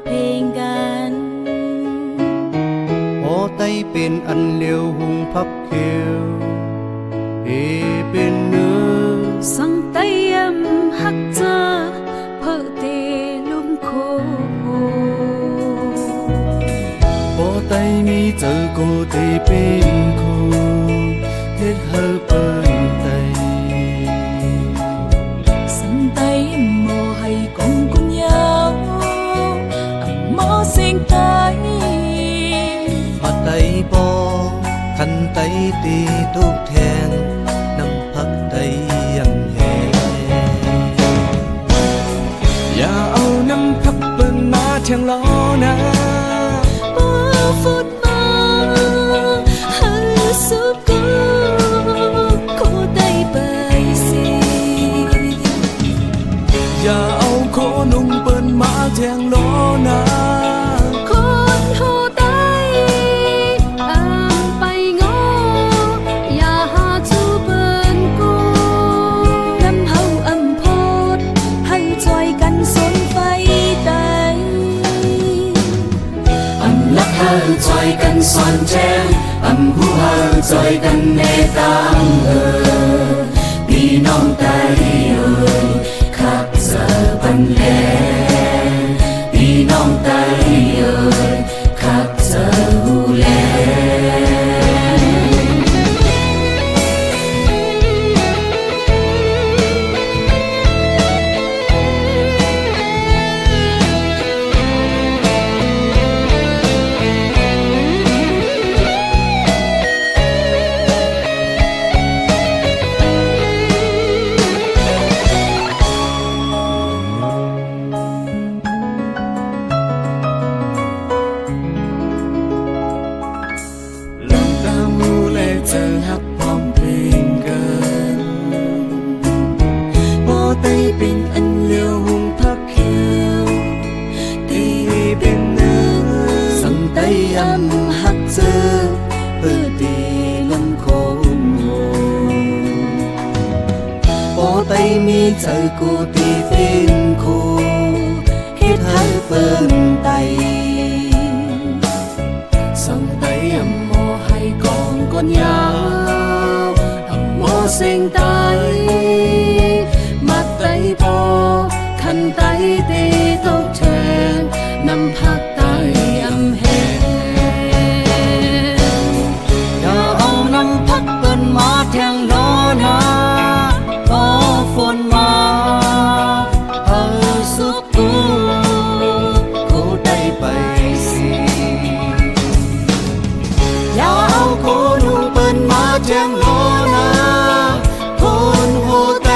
เพลงกันพอไตเป็นอันเลียวหุงพับเขียวเอเป็นเนื้อสังไตยำฮักเจอเพื่อเตลุมโคพอไตมีเจอกูเตเป็นคู่เฮ็ดเฮอเปิ้นไตสังไตยำโมให้กงกุญยาวอัมโมเสียงไตมาไตปอคันไตตีทุกแทนนำพักไตยำแหอย่าเอาน้ำพักเปิ้นมาเทียงล้อนะฟุตมาฮัลสุกูกูได้ไปสิอย่าเอาโคนุ่งเปิ้นมาแทงล้อนะคนหูใต้ไปงออย่าหาจูเปิ้นกูน้ำเฮาโพดให้ช่วยกันสนไฟใดลักเฮอจอยกันสอนแจ้งหูเฮอจอยกันเนตามพี่น้องไตขับเจอบันเลพี่น้องไตขับเจอหูแลเจอฮักพร้อมเพลงกันพอไตเป็นอันเลียวหุงพักเขียวตีเป็นเนื้อสังไตยำฮักเจอเพื่อตีลำโคงพอไตมีเจอกูตีเป็นคู่เฮ็ดให้เปิ้นไตสังไตยำให้กองก้นยาวโมเสียงไตมาไตพอคันไตตีตกแทนนำพักไตแหอย่าเอานำพักเปิ้นมาแทงล้อนะพอฝนมาสุกกูกูได้ไปสิอย่าเอาโคนูเปิ้นมาแทงล้อนะคนโหไต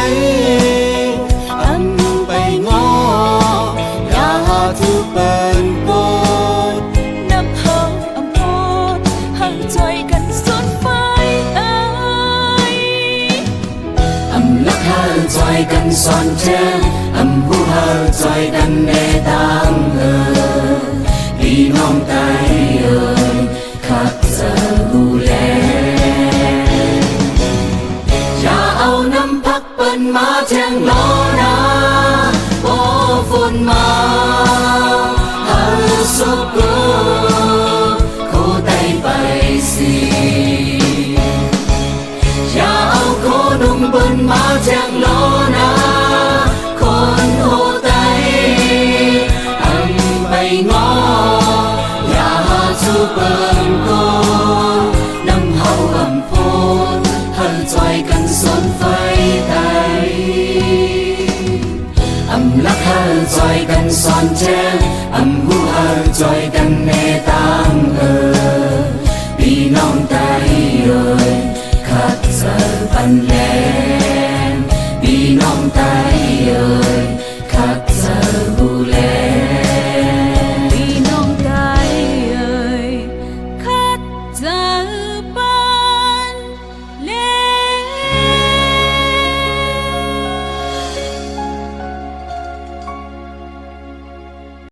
ไปงออย่าหาทุเปิ้นโกดน้ำเฮาโพดให้ช่วยกันสนไฟลักเฮอจอยกันสอนแจ้งหูเฮอจอยกันเนตามพี่น้องไตขับเจอหูแลอย่าเอาน้ำพักเปิ้นมาแทงล้อนะพอฝนมาสุกกูกูได้ไปสิอย่าเอาโคนุ่งเปิ้นมาแทงล้อนะคนโหไตไปงออย่าหาจูเปิ้นกูน้ำเฮาโพดให้จอยกันสนไฟไตลักเฮอจอยกันสอนแจ้งหูเฮอจอยกันเนตามพี่น้องไตขับเจอปันเล